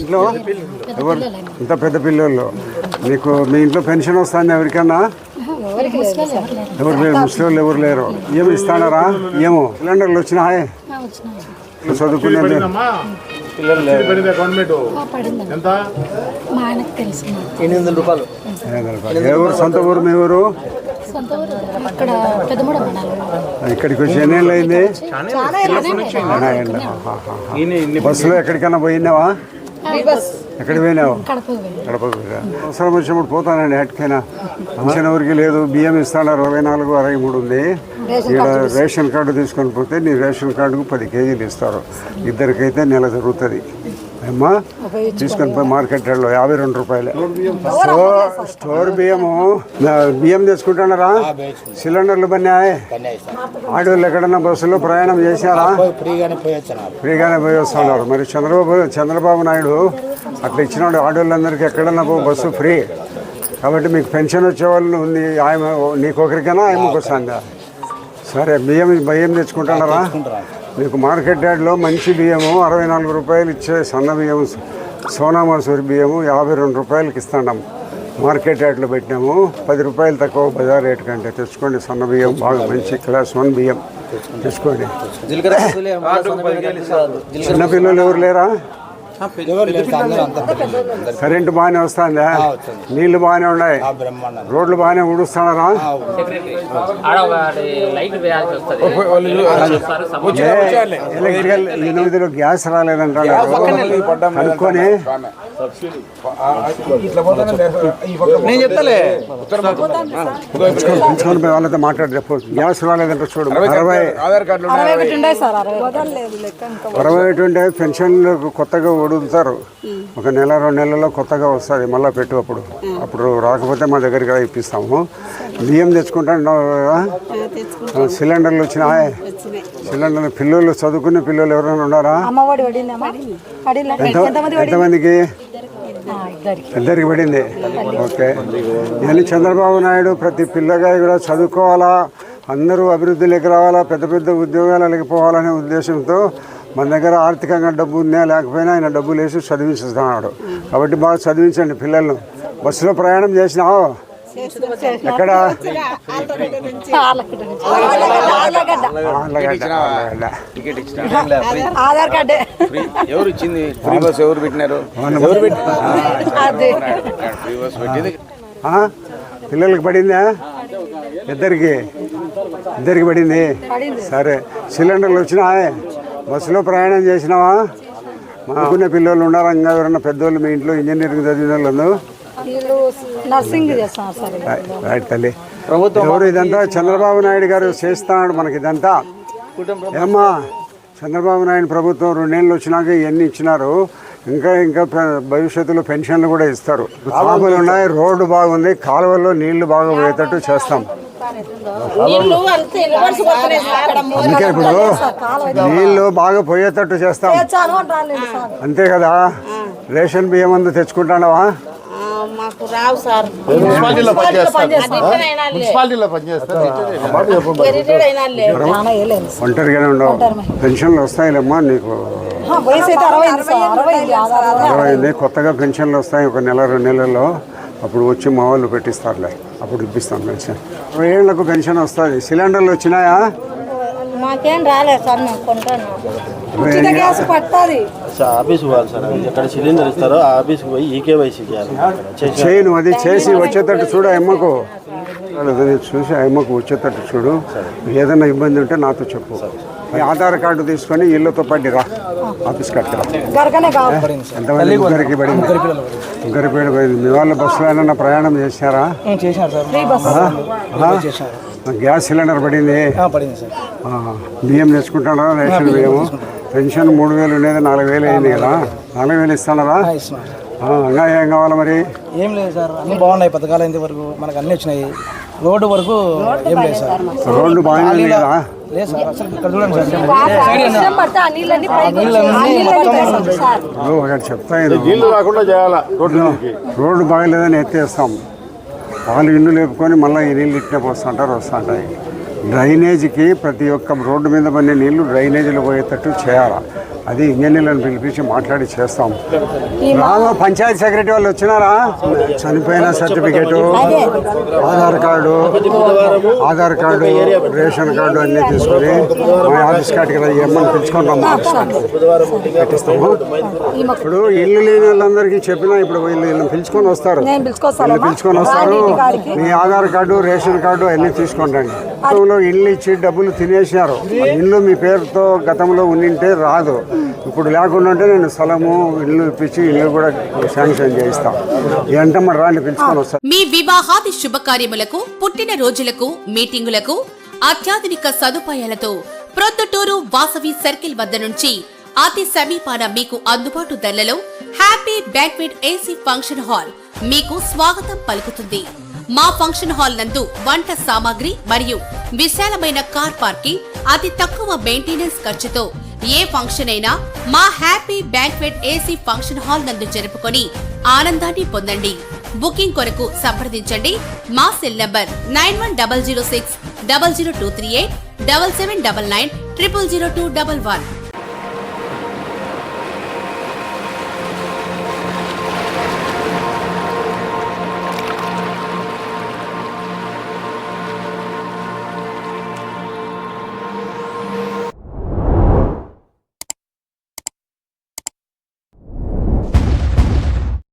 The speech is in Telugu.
ఇంట్లో ఎవరు ఇంత పెద్ద పిల్లలు మీకు మీ ఇంట్లో పెన్షన్ వస్తుంది ఎవరికన్నా? ఎవరు లేరు, ముస్లిం వాళ్ళు ఎవరు లేరు. ఏమి ఇస్తాడారా? ఏమో సిలిండర్లు వచ్చినాయి చదువుకునేది ఎవరు సొంత ఊరు? మీ ఊరు ఇక్కడికి వచ్చి ఎన్ని ఏళ్ళు అయింది? బస్సులో ఎక్కడికన్నా పోయినావా? ఎక్కడ పోయినావు? కడప. అవసరం వచ్చినప్పుడు పోతానండి ఎక్కడికైనా. పెన్షన్ ఎవరికి లేదు. బియ్యం ఇస్తాడు 64, 63 ఉంది. ఇక్కడ రేషన్ కార్డు తీసుకొని పోతే నీ రేషన్ కార్డుకు 10 కేజీలు ఇస్తారు. ఇద్దరికైతే నెల జరుగుతుంది. అమ్మా తీసుకొని పోయి మార్కెట్ యార్డ్లో 52 రూపాయలే. స్టోర్ బియ్యం తీసుకుంటున్నారా? సిలిండర్లు బన్నాయి. ఆడవాళ్ళు ఎక్కడన్నా బస్సులో ప్రయాణం చేశారా? ఫ్రీగానే పోయి వస్తున్నారు. మరి చంద్రబాబు నాయుడు అట్లా ఇచ్చినాడు ఆడవాళ్ళందరికీ. ఎక్కడన్నా బస్సు ఫ్రీ కాబట్టి మీకు పెన్షన్ వచ్చేవాళ్ళు ఉంది. ఆయన నీకు ఒకరికైనా ఆయనకు వస్తుందా? సరే బియ్యం తెచ్చుకుంటున్నారా? మీకు మార్కెట్ యార్డ్లో మంచి బియ్యము 64 రూపాయలు ఇచ్చే సన్న బియ్యం సోనా మసూరి బియ్యము 52 రూపాయలకి ఇస్తున్నాం. మార్కెట్ యార్డ్లో పెట్టినాము. 10 రూపాయలు తక్కువ బజార్ రేటు కంటే. తెచ్చుకోండి సన్న బియ్యం, బాగా మంచి క్లాస్ 1 బియ్యం తెచ్చుకోండి. చిన్నపిల్లలు ఎవరు లేరా? కరెంటు బాగానే వస్తుందా? నీళ్లు బాగానే ఉన్నాయి? రోడ్లు బాగానే ఊడుస్తున్నారా? ఎలక్ట్రికల్ 8లో గ్యాస్ రాలేదంటారు అనుకొని వాళ్ళతో మాట్లాడి చెప్పు. గ్యాస్ రాలేదంటే చూడు. 60 పెన్షన్లు కొత్తగా వదులుతారు. ఒక నెల 2 నెలల్లో కొత్తగా వస్తుంది. మళ్ళీ పెట్టు. అప్పుడు రాకపోతే మా దగ్గరికి ఇప్పిస్తాము. బియ్యం తెచ్చుకుంటాను. సిలిండర్లు వచ్చినాయి. సిలిండర్లు పిల్లలు చదువుకునే పిల్లలు ఎవరైనా ఉన్నారా? ఎంతమందికి? ఇద్దరికి పడింది. ఓకే. నేను చంద్రబాబు నాయుడు ప్రతి పిల్లగా కూడా చదువుకోవాలా, అందరూ అభివృద్ధిలోకి రావాలా, పెద్ద పెద్ద ఉద్యోగాలకి పోవాలనే ఉద్దేశంతో మన దగ్గర ఆర్థికంగా డబ్బు ఉన్నా లేకపోయినా ఆయన డబ్బులు వేసి చదివిస్తున్నాడు. కాబట్టి బాగా చదివించండి పిల్లలను. బస్సులో ప్రయాణం చేసినావు? ఎక్కడ? ఎవరు ఇచ్చింది? ఫ్రీ బస్ ఎవరు పెట్టినారు? పిల్లలకి పడిందా? ఇద్దరికి పడింది. సరే. సిలిండర్లు వచ్చినాయి. బస్సులో ప్రయాణం చేసినావా? మాకునే పిల్లలు ఉన్నారా? ఇంకా ఎవరన్నా పెద్దోళ్ళు మీ ఇంట్లో ఇంజనీరింగ్ చదివిన వాళ్ళు? రైట్ తల్లి. ఎవరు ఇదంతా? చంద్రబాబు నాయుడు గారు చేస్తున్నాడు మనకి ఇదంతా. ఏమ్మా చంద్రబాబు నాయుడు ప్రభుత్వం 2 ఏళ్ళు వచ్చినాక ఇవన్నీ ఇచ్చినారు. ఇంకా భవిష్యత్తులో పెన్షన్లు కూడా ఇస్తారు. కాలువలు ఉన్నాయి, రోడ్డు బాగుంది, కాలువల్లో నీళ్లు బాగా పోయేటట్టు చేస్తాం. అందుకే ఇప్పుడు నీళ్లు బాగా పోయేటట్టు చేస్తాం. అంతే కదా? రేషన్ బియ్యం అందు తెచ్చుకుంటావా? ఒంటరిగానే ఉండవు. పెన్షన్లు వస్తాయిలేమ్మా నీకు. కొత్తగా పెన్షన్లు వస్తాయి ఒక నెల 2 నెలల్లో. అప్పుడు వచ్చి మా వాళ్ళు పెట్టిస్తారులే. అప్పుడు ఇప్పిస్తాం పెన్షన్. 20 ఏళ్లకు పెన్షన్ వస్తుంది. సిలిండర్లు వచ్చినాయా? మాకేం రాలేదు సార్. ఆఫీస్ పోవాలి సార్. ఎక్కడ సిలిండర్ ఇస్తారో ఆ ఆఫీస్కి పోయి ఈకేవైసీ చేయను. అది చేసి వచ్చేటట్టు చూడు. అమ్మకు చూసి అమ్మకు వచ్చేటట్టు చూడు. ఏదైనా ఇబ్బంది ఉంటే నాతో చెప్పు. ఆధార్ కార్డు తీసుకొని ఇళ్ళతో పడి రా. ఆఫీస్ కట్టుకురా. ఎంతమంది? ముగ్గురికి పడింది. మీ వాళ్ళ బస్సులో ఏమన్నా ప్రయాణం చేశారా? గ్యాస్ సిలిండర్ పడింది. బియ్యం తెచ్చుకుంటారా? రేషన్ బియ్యము. పెన్షన్ 3000 ఉండేది 4000 అయింది కదా? 4000 ఇస్తున్నారా? ఇంకా ఏం కావాలి మరి? ఏం లేదు సార్. అన్ని బాగున్నాయి. పథకాలు ఇంత వరకు మనకు అన్ని వచ్చినాయి. రోడ్డు వరకు ఏం లేదు సార్. రోడ్డు బాగానే లేదా? లేదు సార్. అసలు ఇక్కడ చూడండి సార్. ఒకటి చెప్తాను. రోడ్డు బాగలేదని ఎత్తేస్తాం. వాళ్ళు ఇల్లు లేపుకొని మళ్ళీ ఈ నీళ్ళు ఇట్టే వస్తుంటాయి. డ్రైనేజీకి ప్రతి ఒక్క రోడ్డు మీద పడిన నీళ్లు డ్రైనేజీలో పోయేటట్టు చేయాలి. అది ఇంజనీర్లను పిలిపించి మాట్లాడి చేస్తాం. రామ పంచాయతీ సెక్రటరీ వాళ్ళు వచ్చినారా? చనిపోయిన certificate, Aadhaar card, ration card అన్నీ తీసుకొని మా ఆఫీస్ కాటికి ఏమని పిలుచుకుంటాము, పెట్టిస్తాము. ఇప్పుడు ఇల్లు లేని వాళ్ళందరికీ చెప్పినా ఇప్పుడు వీళ్ళు పిలుచుకొని వస్తారు, మీ ఆధార్ కార్డు, రేషన్ కార్డు అన్నీ తీసుకుంటండి. గతంలో ఇల్లు ఇచ్చి డబ్బులు తినేసినారు. ఇల్లు మీ పేరుతో గతంలో ఉండింటే రాదు. ఇప్పుడు లేకుండా ఉంటే నేను స్థలము, ఇల్లు ఇప్పించి ఇల్లు కూడా శాంక్షన్ చేయిస్తాం. ఎంతమంది రాండి పిలుచుకొని వస్తారు. మీ వివాహాది శుభకార్యములకు, పుట్టిన రోజులకు, మీటింగులకు అత్యాధునిక సదుపాయాలతో ప్రొద్దుటూరు వాసవి సర్కిల్ వద్ద నుంచి అతి సమీపాన మీకు అందుబాటు ధరలలో happy banquet AC function hall మీకు స్వాగతం పలుకుతుంది. మా ఫంక్షన్ హాల్ నందు వంట సామాగ్రి మరియు విశాలమైన కార్ పార్కింగ్, అతి తక్కువ మెయింటెనెన్స్ ఖర్చుతో ఏ ఫంక్షన్ అయినా మా happy banquet AC function hall నందు జరుపుకొని ఆనందాన్ని పొందండి. బుకింగ్ కొరకు సంప్రదించండి. మా సెల్ నంబర్ 9100600238 7799 000211.